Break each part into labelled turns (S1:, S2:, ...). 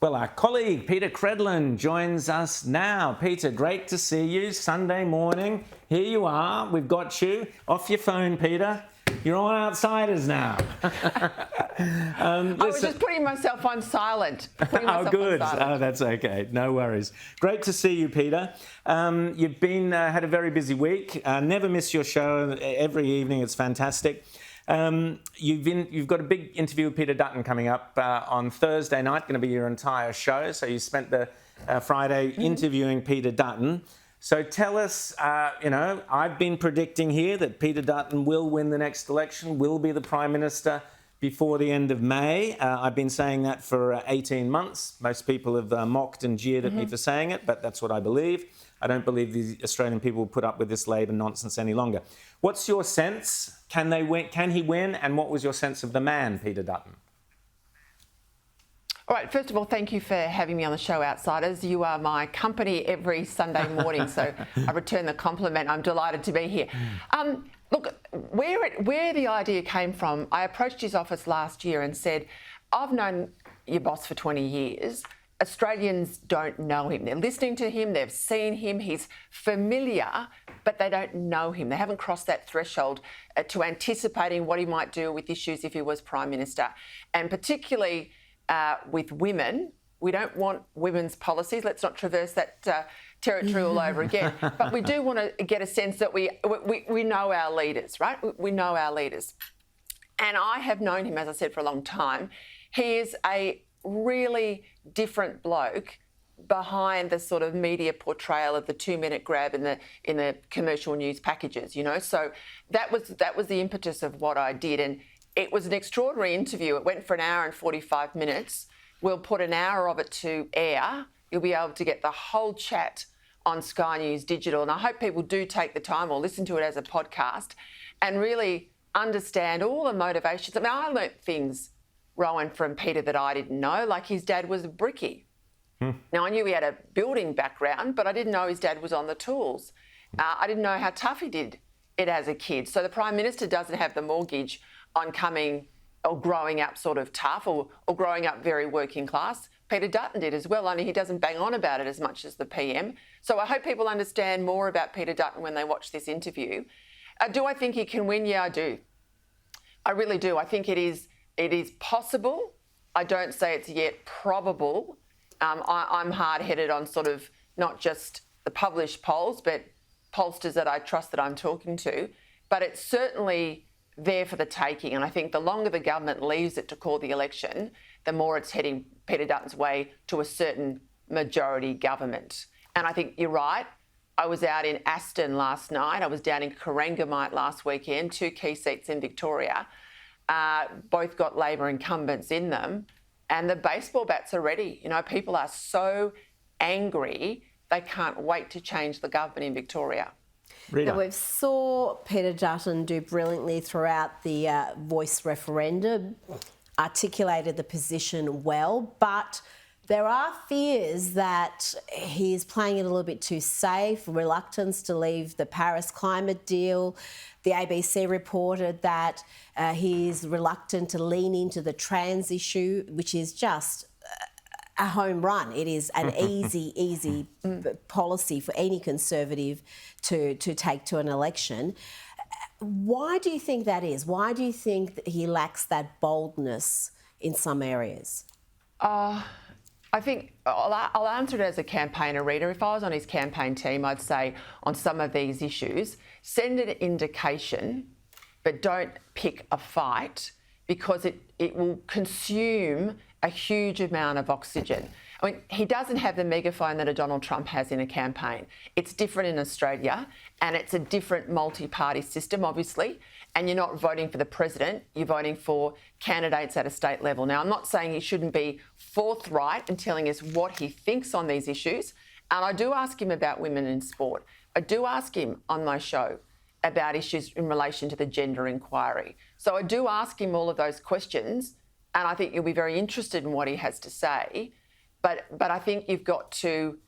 S1: Well, our colleague Peta Credlin joins us now. Peter, great to see you. Sunday morning. Here you are. We've got you. Off your phone, Peter. You're on Outsiders now.
S2: I was just putting myself on silent.
S1: Oh, good. Oh, that's okay. No worries. Great to see you, Peter. You've been had a very busy week. Never miss your show. Every evening, it's fantastic. You've got a big interview with Peter Dutton coming up on Thursday night. Going to be your entire show. So you spent the Friday interviewing Peter Dutton. So tell us, I've been predicting here that Peter Dutton will win the next election, will be the Prime Minister before the end of May. I've been saying that for 18 months. Most people have mocked and jeered at me for saying it, but that's what I believe. I don't believe the Australian people will put up with this Labor nonsense any longer. What's your sense? Can they win? Can he win? And what was your sense of the man, Peter Dutton?
S2: All right, first of all, thank you for having me on the show, Outsiders. You are my company every Sunday morning, so I return the compliment. I'm delighted to be here. Look, where the idea came from, I approached his office last year and said, I've known your boss for 20 years. Australians don't know him. They're listening to him, they've seen him, he's familiar, but they don't know him. They haven't crossed that threshold to anticipating what he might do with issues if he was Prime Minister. And particularly with women, we don't want women's policies. Let's not traverse that territory all over again. But we do want to get a sense that we know our leaders, right? We know our leaders. And I have known him, as I said, for a long time. He is a really different bloke behind the sort of media portrayal of the 2-minute grab in the commercial news packages, So that was the impetus of what I did. And it was an extraordinary interview. It went for an hour and 45 minutes. We'll put an hour of it to air. You'll be able to get the whole chat on Sky News Digital. And I hope people do take the time or listen to it as a podcast and really understand all the motivations. I mean, I learnt things, Rowan, from Peter that I didn't know, like his dad was a brickie. Now, I knew he had a building background, but I didn't know his dad was on the tools. I didn't know how tough he did it as a kid. So the Prime Minister doesn't have the mortgage on coming or growing up sort of tough or growing up very working class. Peter Dutton did as well, only he doesn't bang on about it as much as the PM. So I hope people understand more about Peter Dutton when they watch this interview. Do I think he can win? Yeah, I do. I really do. I think it is possible. I don't say it's yet probable. I'm hard-headed on sort of not just the published polls, but pollsters that I trust that I'm talking to. But it's certainly there for the taking. And I think the longer the government leaves it to call the election, the more it's heading Peter Dutton's way to a certain majority government. And I think you're right. I was out in Aston last night. I was down in Corangamite last weekend, 2 key seats in Victoria. Both got Labor incumbents in them. And the baseball bats are ready. People are so angry, they can't wait to change the government in Victoria.
S3: Now, we've saw Peter Dutton do brilliantly throughout the voice referendum, articulated the position well, but there are fears that he's playing it a little bit too safe, reluctance to leave the Paris climate deal. The ABC reported that he's reluctant to lean into the issue, which is just a home run. It is an easy policy for any Conservative to take to an election. Why do you think that is? Why do you think that he lacks that boldness in some areas?
S2: I think I'll answer it as a campaigner, Rita. If I was on his campaign team, I'd say on some of these issues, send an indication, but don't pick a fight because it will consume a huge amount of oxygen. I mean, he doesn't have the megaphone that a Donald Trump has in a campaign. It's different in Australia, and it's a different multi-party system, obviously, and you're not voting for the president, you're voting for candidates at a state level. Now, I'm not saying he shouldn't be forthright in telling us what he thinks on these issues, and I do ask him about women in sport. I do ask him on my show about issues in relation to the gender inquiry. So I do ask him all of those questions, and I think you'll be very interested in what he has to say. But I think you've got to,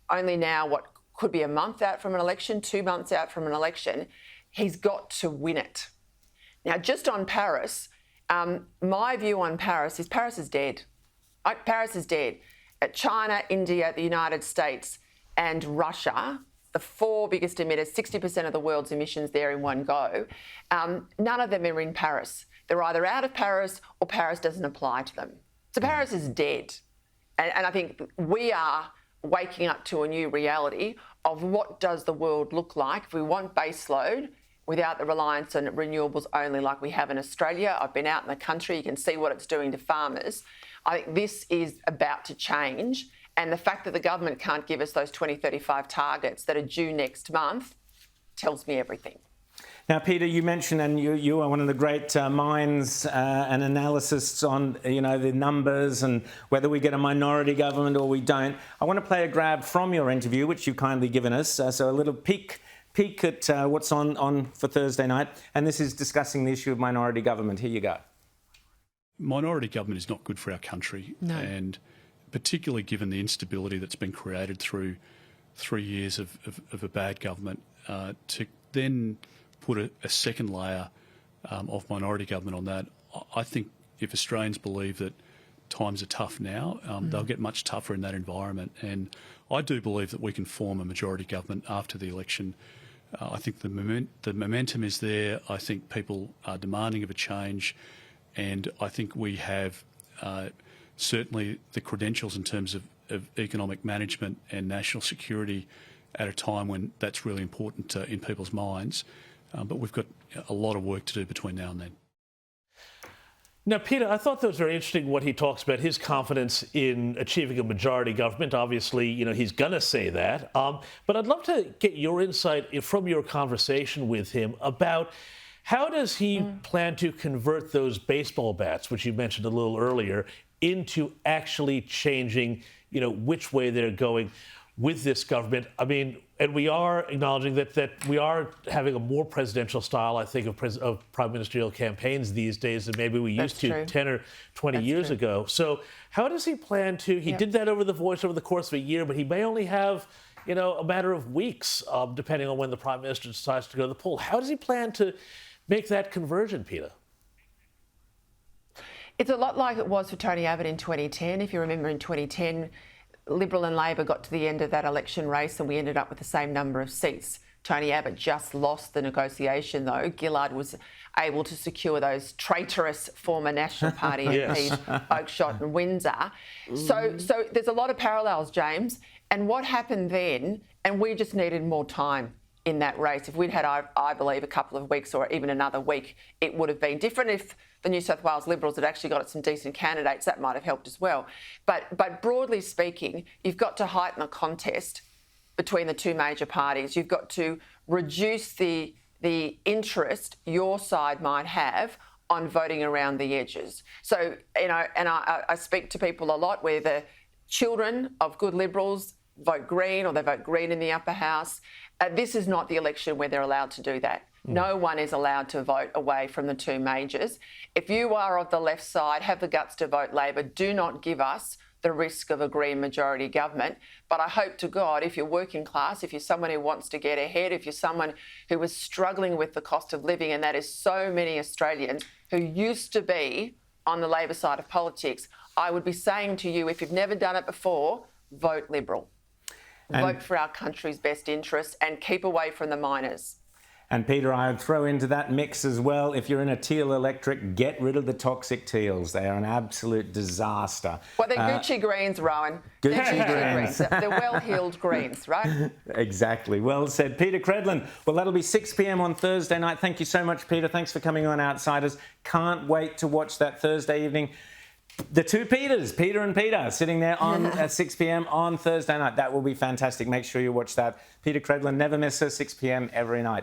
S2: only now, what could be a month out from an election, 2 months out from an election, he's got to win it. Now, just on Paris, my view on Paris is dead. Paris is dead. China, India, the United States and Russia, the 4 biggest emitters, 60% of the world's emissions there in one go, none of them are in Paris. They're either out of Paris or Paris doesn't apply to them. So Paris is dead. And I think we are waking up to a new reality of what does the world look like if we want baseload without the reliance on renewables only like we have in Australia. I've been out in the country, you can see what it's doing to farmers. I think this is about to change, and the fact that the government can't give us those 2035 targets that are due next month tells me everything.
S1: Now, Peter, you mentioned, and you are one of the great minds and analysts on, the numbers and whether we get a minority government or we don't. I want to play a grab from your interview, which you've kindly given us. So a little peek at what's on for Thursday night. And this is discussing the issue of minority government. Here you go.
S4: Minority government is not good for our country.
S2: No.
S4: And particularly given the instability that's been created through 3 years of a bad government, to then put a second layer of minority government on that, I think if Australians believe that times are tough now, they'll get much tougher in that environment. And I do believe that we can form a majority government after the election. I think the momentum is there. I think people are demanding of a change. And I think we have certainly the credentials in terms of economic management and national security at a time when that's really important in people's minds. But we've got a lot of work to do between now and then.
S5: Now, Peter, I thought that was very interesting what he talks about, his confidence in achieving a majority government. Obviously, he's going to say that. But I'd love to get your insight from your conversation with him about how does he plan to convert those baseball bats, which you mentioned a little earlier, into actually changing, which way they're going with this government. I mean, and we are acknowledging that we are having a more presidential style, I think, of prime ministerial campaigns these days than maybe we used to 10 or 20 years ago. So how does he plan to, he did that over the course of a year, but he may only have, a matter of weeks, depending on when the prime minister decides to go to the poll. How does he plan to make that conversion, Peter?
S2: It's a lot like it was for Tony Abbott in 2010. If you remember, in 2010, Liberal and Labor got to the end of that election race and we ended up with the same number of seats. Tony Abbott just lost the negotiation, though. Gillard was able to secure those traitorous former National Party MPs, Oakeshott and Windsor. So there's a lot of parallels, James. And what happened then, and we just needed more time in that race. If we'd had, I believe, a couple of weeks or even another week, it would have been different. If the New South Wales Liberals had actually got some decent candidates, that might have helped as well. But broadly speaking, you've got to heighten the contest between the two major parties. You've got to reduce the interest your side might have on voting around the edges. So, and I speak to people a lot where the children of good Liberals vote Green or they vote Green in the upper house. This is not the election where they're allowed to do that. No one is allowed to vote away from the two majors. If you are of the left side, have the guts to vote Labor, do not give us the risk of a Green majority government. But I hope to God, if you're working class, if you're someone who wants to get ahead, if you're someone who is struggling with the cost of living, and that is so many Australians who used to be on the Labor side of politics, I would be saying to you, if you've never done it before, vote Liberal. Vote for our country's best interests and keep away from the miners.
S1: And Peter, I would throw into that mix as well, if you're in a teal electorate, get rid of the toxic teals. They are an absolute disaster.
S2: Well, they're Gucci greens, Rowan.
S1: Gucci greens.
S2: They're well-heeled greens, right?
S1: Exactly. Well said. Peter Credlin. Well, that'll be 6 p.m. on Thursday night. Thank you so much, Peter. Thanks for coming on Outsiders. Can't wait to watch that Thursday evening. The two Peters, Peter and Peter, sitting there on at 6 p.m. on Thursday night. That will be fantastic. Make sure you watch that. Peter Credlin, never miss her, 6 p.m. every night.